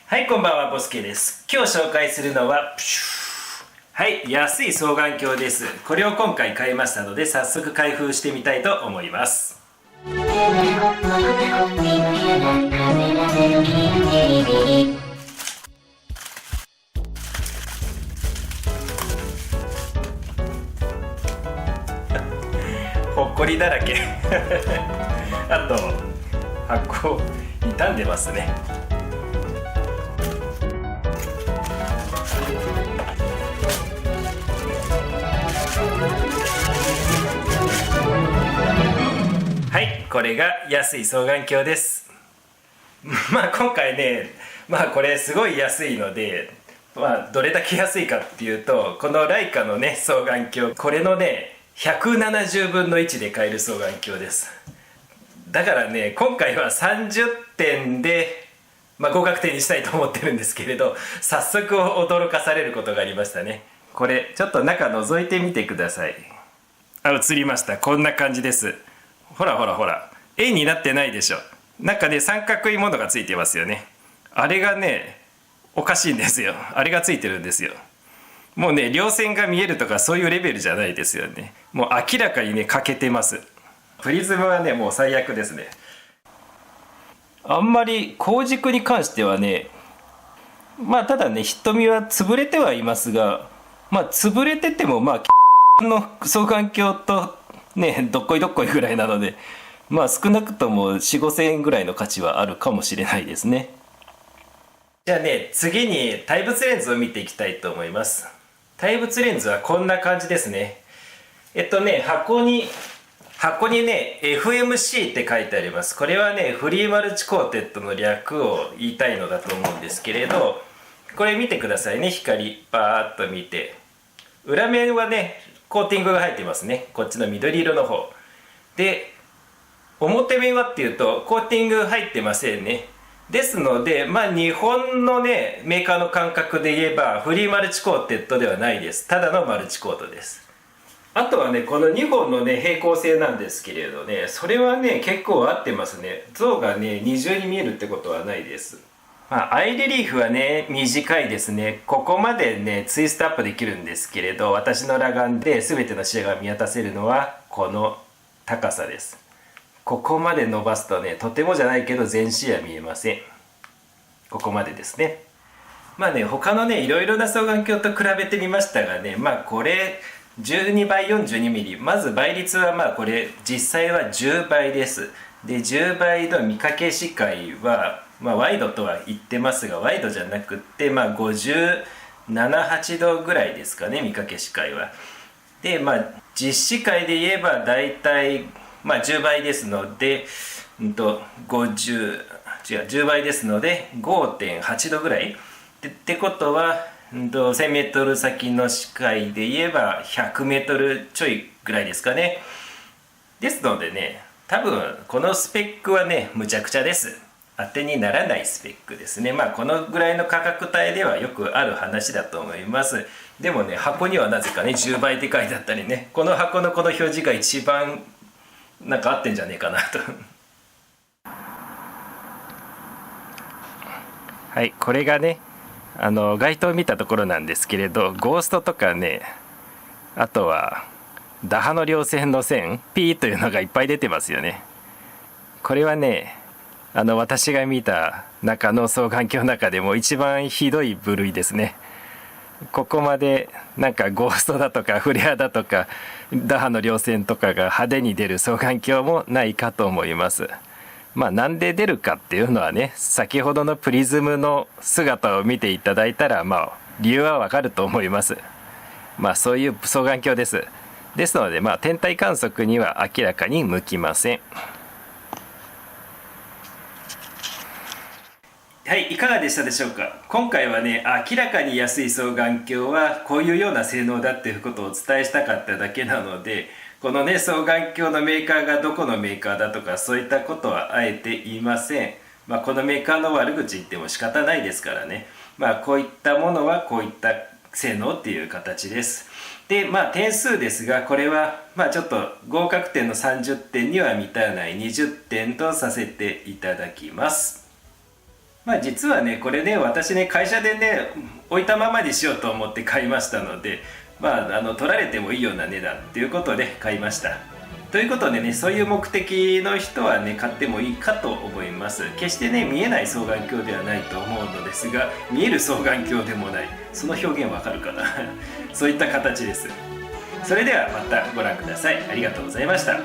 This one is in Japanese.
はい、こんばんは、ボスケです。今日紹介するのははい、安い双眼鏡です。これを今回買いましたので、早速開封してみたいと思います。ほっこりだらけあと箱傷んでますね。はい、これが安い双眼鏡です。今回ね、これすごい安いので、どれだけ安いかっていうと、このライカのね双眼鏡、これのね170分の1で買える双眼鏡です。だからね、今回は30点で合格点にしたいと思ってるんですけれど、早速驚かされることがありましたね。これちょっと中覗いてみてください。映りました。こんな感じです。ほらほらほら、円になってないでしょ。中で三角いものがついてますよね。あれがねおかしいんですよ。あれがついてるんですよ。もうね、稜線が見えるとかそういうレベルじゃないですよね。もう明らかにね欠けてます。プリズムはねもう最悪ですね。あんまり光軸に関してはね、ただね瞳は潰れてはいますが、潰れててもの双眼鏡とねどっこいどっこいぐらいなので、少なくとも4、5千円ぐらいの価値はあるかもしれないですね。じゃあね、次に対物レンズを見ていきたいと思います。対物レンズはこんな感じですね。箱にね FMC って書いてあります。これはねフリーマルチコーテッドの略を言いたいのだと思うんですけれど、これ見てくださいね。光バーッと見て、裏面はねコーティングが入っていますね。こっちの緑色の方で、表面はっていうとコーティング入ってませんね。ですので日本のねメーカーの感覚で言えばフリーマルチコーテッドではないです。ただのマルチコートです。あとはねこの2本のね平行線なんですけれどね、それはね結構合ってますね。像がね二重に見えるってことはないです。アイレリーフはね短いですね。ここまでねツイストアップできるんですけれど、私の裸眼で全ての視野が見渡せるのはこの高さです。ここまで伸ばすとね、とてもじゃないけど全視野見えません。ここまでですね。他のねいろいろな双眼鏡と比べてみましたがね、これ12倍 42mm、 まず倍率はこれ実際は10倍です。で10倍の見かけ視界はワイドとは言ってますが、ワイドじゃなくって57、8度ぐらいですかね、見かけ視界は。で実視界で言えばだいたい10倍ですので、10倍ですので 5.8 度ぐらいってことは、1000メートル先の視界で言えば100メートルちょいぐらいですかね。ですのでね、多分このスペックはねむちゃくちゃです。当てにならないスペックですね。このぐらいの価格帯ではよくある話だと思います。でもね、箱にはなぜかね10倍って書いてあったりね、この箱のこの表示が一番合ってんじゃねえかなとはい、これがね街灯を見たところなんですけれど、ゴーストとかね、あとは打破の稜線の線 P というのがいっぱい出てますよね。これはね私が見た中の双眼鏡の中でも一番ひどい部類ですね。ここまでゴーストだとかフレアだとか打破の稜線とかが派手に出る双眼鏡もないかと思います。なんで出るかっていうのはね、先ほどのプリズムの姿を見ていただいたら理由はわかると思います。そういう双眼鏡です。ですので天体観測には明らかに向きません。はい、いかがでしたでしょうか。今回はね明らかに安い双眼鏡はこういうような性能だっていうことをお伝えしたかっただけなので、このね双眼鏡のメーカーがどこのメーカーだとかそういったことはあえて言いません。このメーカーの悪口言っても仕方ないですからね。こういったものはこういった性能っていう形です。で点数ですが、これはちょっと合格点の30点には満たない20点とさせていただきます。まあ実はねこれね私ね会社でね置いたままにしようと思って買いましたので、まあ取られてもいいような値段っていうことで買いました。ということでね、そういう目的の人はね買ってもいいかと思います。決してね見えない双眼鏡ではないと思うのですが、見える双眼鏡でもない、その表現わかるかなそういった形です。それではまたご覧ください。ありがとうございました。